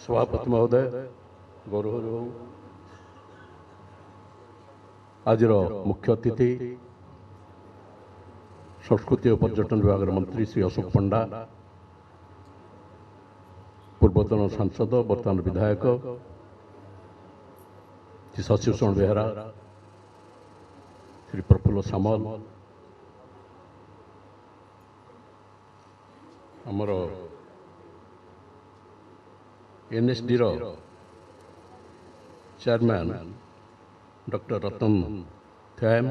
सभापति महोदय गौरव आज मुख्य अतिथि संस्कृति और पर्यटन विभाग मंत्री श्री अशोक पंडा पूर्वतन सांसद वर्तमान विधायक श्री शशिभूषण बेहरा श्री प्रफुल्ल सामल आमर एनएसडी चेयरमैन डॉक्टर रतन थैम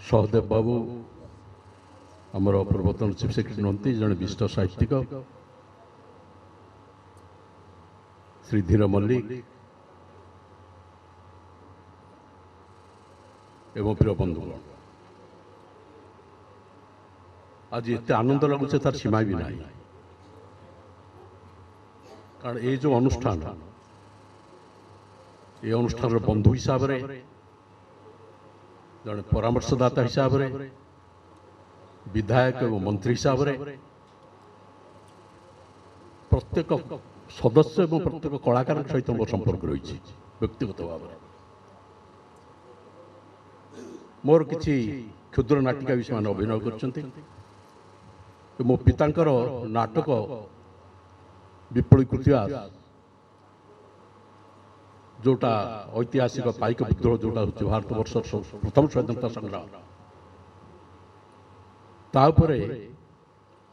सहदेव बाबू आमर पूर्वतन चीफ सेक्रेटरी नंती जड़े विशिष्ट साहित्यिक श्री धीर मल्लिक एवं प्रिय बंधुगण आज एत आनंद लगुच तार सीमा भी ना कारण ये जो अनुष्ठान ये अनुष्ठान बंधु हिसाब से जड़े परामर्शदाता हिसाब से विधायक एवं मंत्री हिसाब से प्रत्येक सदस्य और प्रत्येक कलाकार सहित मोर संपर्क रही व्यक्तिगत भाव में मोर किसी क्षुद्र नाटिका भी से अभिनय कर मो पितांकर नाटक विप्लवी कृतिवास जोटा ऐतिहासिक पाइक विद्रोह जोटा हूँ भारत वर्ष प्रथम स्वाधीनता संग्राम तापर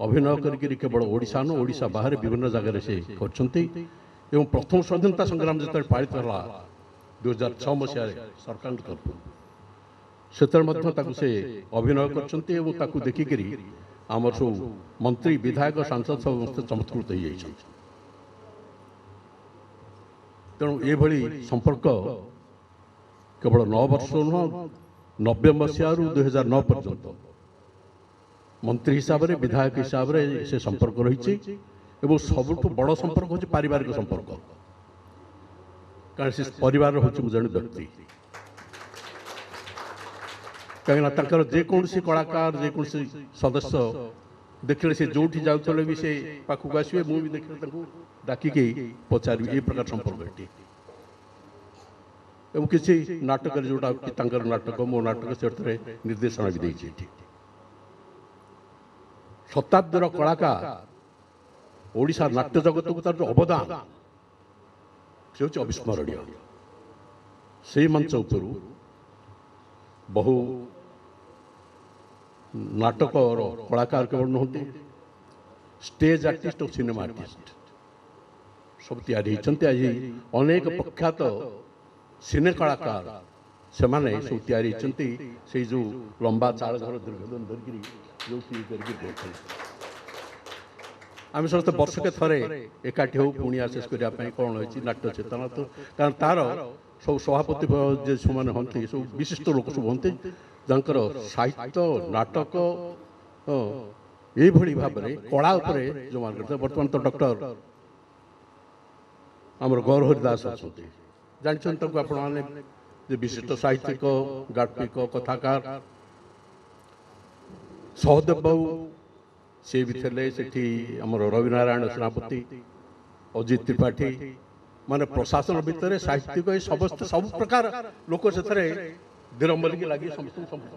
अभिनय करके केवल ओडिशा न ओडिशा बाहर विभिन्न जगह से कर प्रथम स्वाधीनता संग्राम जो पालित है 2006 मसीह सरकार तरफ से अभिनय कर देखिकी आमर सब मंत्री विधायक सांसद सब चमत्कृत हो जाइए तेणु ये संपर्क केवल 9 वर्ष नुह 90 मसीह 2009 पर्यंत मंत्री हिसाब से विधायक हिसाब से संपर्क रही सबुठ बड़ संपर्क हूँ पारिवारिक संपर्क कारण से परिवार हूँ जन व्यक्ति कहीं जेकोसी कलाकार जेकोसी सदस्य देखले से जो जाऊे भी से पाखक आसवे मुझे देखिए डाकिक पचार ये प्रकार संपर्क ये किसी नाटक जोटा नाटक मो नाटक से निर्देशना भी देती शताब्दीर कलाकार ओडिशा नाट्य जगत को तार जो अवदान से हूँ अविस्मरणीय से मंच उपरू बहु नाटक कलाकार केवल नुहति स्टेज आर्टिस्ट और सिनेमा आर्टिस्ट सब तैयारी आज अनेक प्रख्यात सिने कलाकार से माने सब तैयारी से जो लंबा चाल घर दीर्घदिन धरिकी आम समस्त वर्ष के थरे एकाठी हो पुणी आशेष करने कौन हो नाट्य चेतना तो कारण तार सब सभापति जो मैंने हमें सब विशिष्ट लोक सब हमें जर साहित्य नाटक ये भाव में कला जो मान करते बर्तमान तो डॉक्टर आमर गौरव दास अच्छा जानते आपने विशिष्ट साहित्यिक गाल्पिक कथाकार सहदेव बाबू सी भी थे से आमर रविनारायण सेनापति अजित त्रिपाठी माने प्रशासन भितर साहित्यिक समस्त सब प्रकार लोक से धीर मल्लिक लगे समस्त संपर्क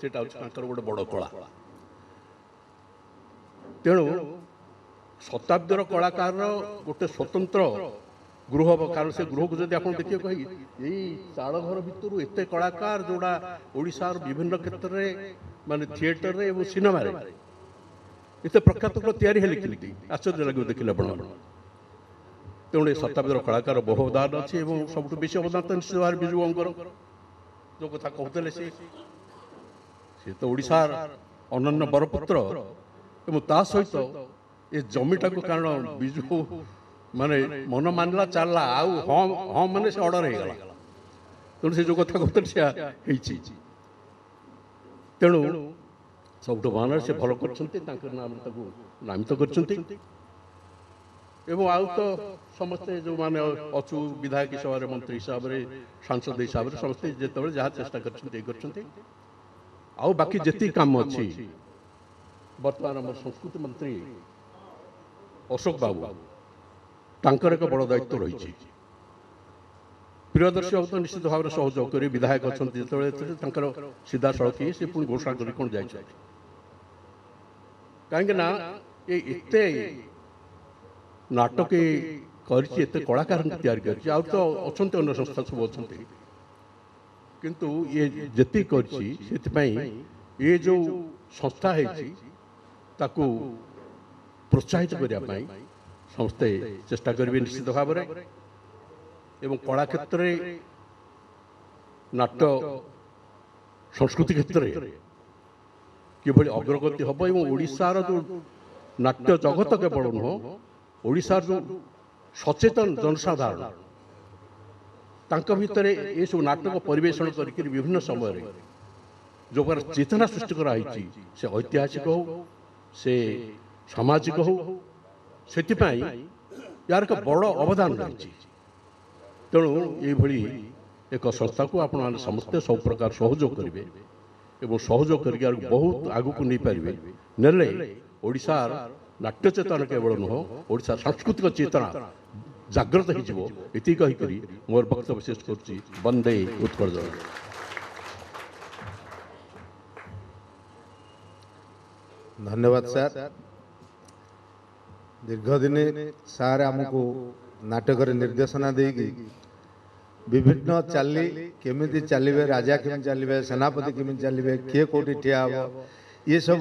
कर गोटे बड़ कला तेणु शताब्दीर कलाकार गोटे स्वतंत्र गृह कारण से गृह को जब आप देखिए कही यही चाल घर भितर एत कलाकार जोड़ा ओडिशार विभिन्न क्षेत्र में माने थिएटर रे सिनेमा एत प्रख्यात तैयारी है आश्चर्य लगे देखिले तेणु शताब्दीर कलाकार बहु अवदान अच्छी सब बेसी अवदान तो निश्चित भाव विजु अंकर जो कथा कहते सी तो ओडिशार अनन्य बरपुत्र ता सहित ये जमीटा को कारण विजु माने मन मानला चलला हाँ माने से ऑर्डर हो गला तेणु से जो कथा कहते तेणु सब मान से भल कर नामित कर एवं आउ तो समस्ते जो माने अच्छु विधायक हिसाब से मंत्री हिसाब से सांसद हिसाब से समस्ते जो जहाँ चेष्टा कर बाकी जी कम अच्छी बर्तमान आम संस्कृति मंत्री अशोक बाबू तांकर एक बड़ दायित्व रही प्रियदर्शी बाबू तो निश्चित भाव में सहयोग कर विधायक अच्छा जो सीधा सड़क सी पुणी घोषणा कर कौन जाए कहीं एते नाटक करते कलाकार तैयारी कर तो अच्छा अन्य संस्था सब अच्छा किंतु ये जी कर ये जो संस्था है प्रोत्साहित करने समस्ते चेष्टा करेंगे निश्चित भाव में एवं कला क्षेत्र में नाट्य संस्कृति क्षेत्र में किभली अग्रगति हम और ओडिशार जो नाट्य जगत केवल नुह ओडिशार जो सचेतन जनसाधारण तांका भितर ये सब नाटक परिवेषण करके विभिन्न समय जो चेतना सृष्टि कराई से ऐतिहासिक हो से सामाजिक हो से यार एक बड़ अवदान रही तेणु ये एक संस्था को आपण समस्ते सब प्रकार सहयोग करेंगे एवं सहयोग करके बहुत आगू नहीं पारे नेले ओडिशार नाट्य चेतना केवल नुह ओडिशा सांस्कृतिक चेतना जागृत होती कहीकि मोर वक्तव्य शेष कर वंदे उत्कल धन्यवाद सर दीर्घ दिन सार आमको नाटक निर्देशना देगी विभिन्न चाली केमी चलिए राजा केमी चलिए सेनापति केमी चलिए किए कौटी ठिया हम ये सब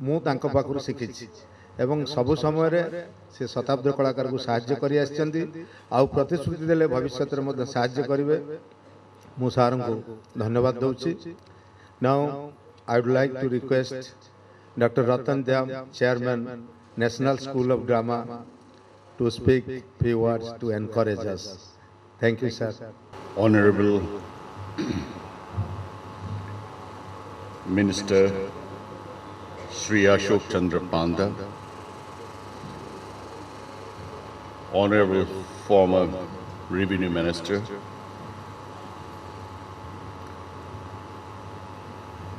मुझे शिखी एवं सबु समय से शताब्दी कलाकार को साहाय्य कर आउ प्रतिश्रुति देले भविष्य में साहाय्य करेंगे मु सार को धन्यवाद दूची now I would like to request doctor Ratan Thiyam chairman National School of Drama to speak few words to encourage us. Thank you, sir. Honorable Minister Sri Ashok Chandra Panda, Honorable former Revenue Minister,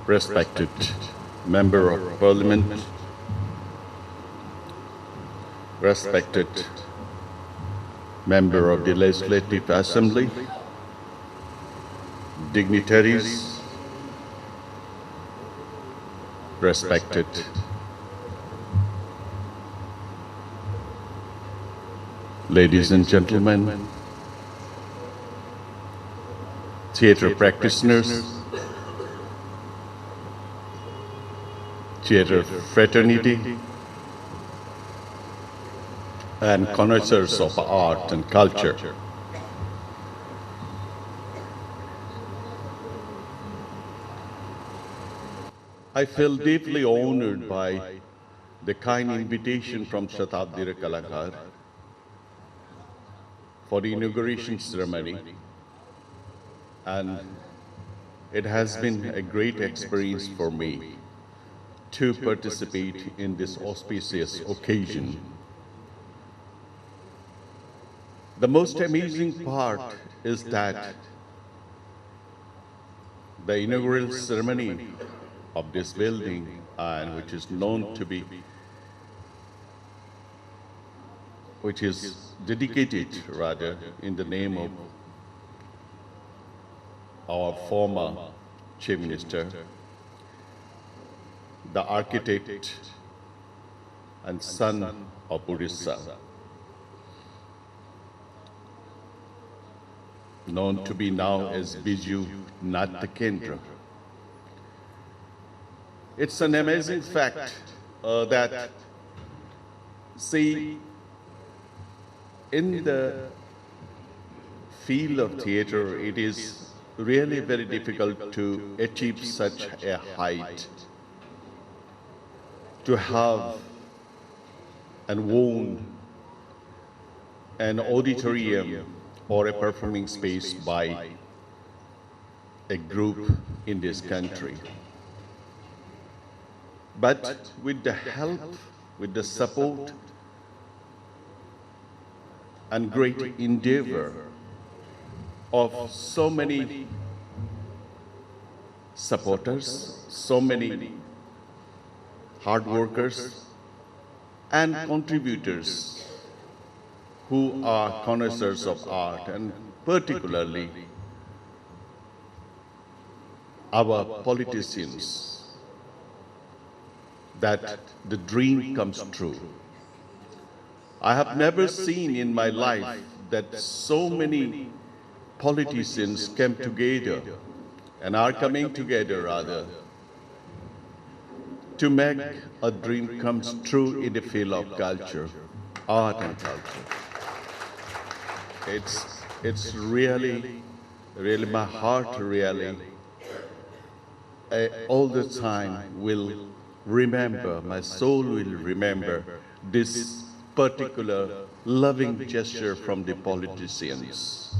respected Member of Parliament, respected Member of the Legislative Assembly, dignitaries, respected ladies and gentlemen, theatre practitioners, theatre fraternity, and connoisseurs of art and culture. I feel deeply honored by the kind invitation from Shatabdi Kalakar for the inauguration ceremony, and it has been a great experience for me to participate in this auspicious occasion. The most amazing part is that the inaugural ceremony of this building, and which is known to be, which is dedicated rather in the name of our former Chief Minister, the architect and son of Odisha, known to be now as Biju Natya Kendra. It's an amazing fact that, see, in the field of theatre, it is really very difficult to achieve such a height, to have and own an auditorium or a performing space by a group in this country. But with the help, with the support and great endeavor of so many supporters, so many hard workers, and contributors who are connoisseurs of art, and particularly our politicians, that the dream comes true. I have never seen in my life that so many politicians came together and are coming together rather to make a dream comes true in the field of culture, art and culture. It's really, really my heart really all the time will remember, my soul will remember this particular loving gesture from the politicians.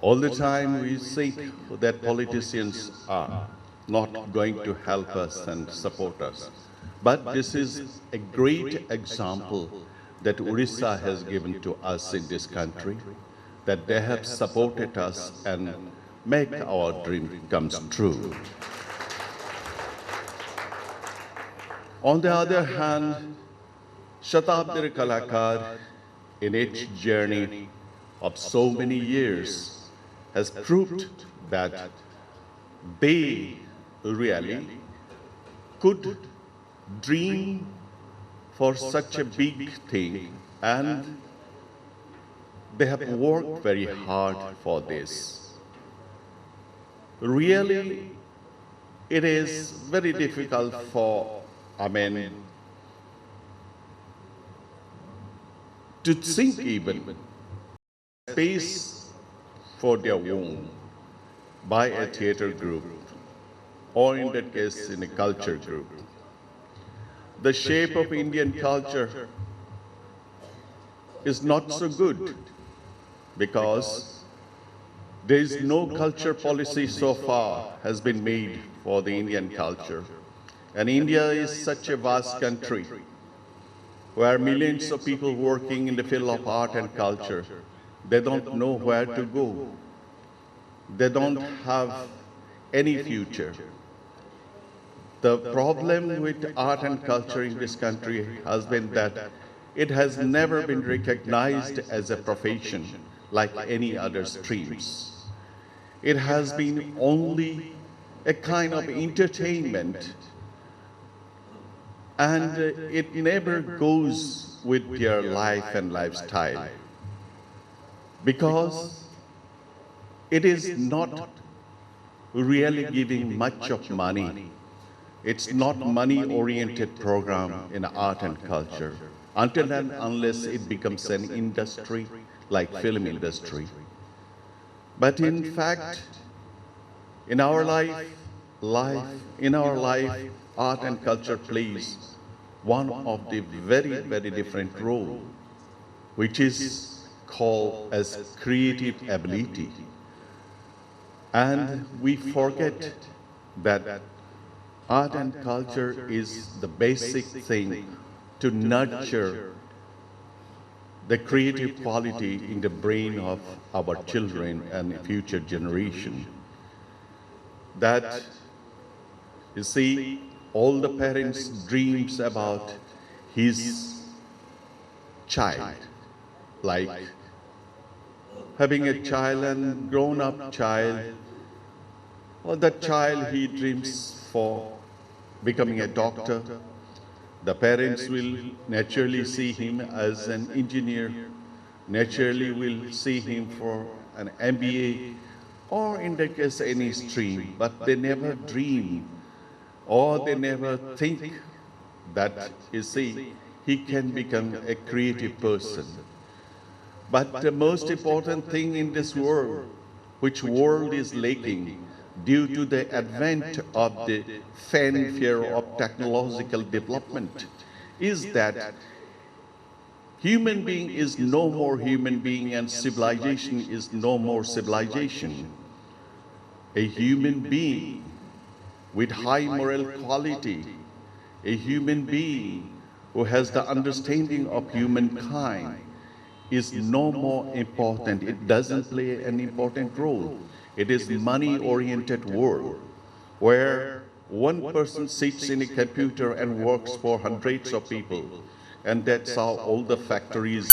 All the time we think that politicians are not going to help us and support us. But this is a great example that Orissa has given to us in this country, that they have supported us and make our dream comes true. On the other hand, Shatabdi Kalakar, in its journey of so many years, has proved that they really could dream for such a big thing, and they have worked very hard for this. Really, it is very difficult for, to think even space for their own by a theater group, or in that case, in a culture group. The shape of Indian culture is not so good because there is no culture policy so far has been made for the Indian culture. And India is such a vast country where millions of people working in the field of art and culture, they don't know where to go. They don't have any future. The problem with art and culture in this country has been that it has never been recognized as a profession like any other streams. It has been only a kind of entertainment, and it never goes with your life and lifestyle because it is not really giving much of money. It's not money-oriented program in art and culture until and unless it becomes an industry like film industry. But in fact, in our life, art and culture plays one of the very, very different role, which is called as creative ability. And we forget that art and culture is the basic thing to nurture the creative quality in the brain of our children and future generation. That, you see, all the parents' dreams about his child, like having a child and grown-up child, or that child he dreams for becoming a doctor. The parents will naturally see him as an engineer, naturally will see him for an MBA, or in that case any stream, but they never dream or they never think that, you see, he can become a creative person. But the most important thing in this world, which world is lacking due to the advent of the fanfare of technological development, is that human being is no more human being and civilization is no more civilization. A human being with high moral quality, a human being who has the understanding of humankind is no more important. It doesn't play an important role. It is money-oriented world where one person sits in a computer and works for hundreds of people. And that's how all the factories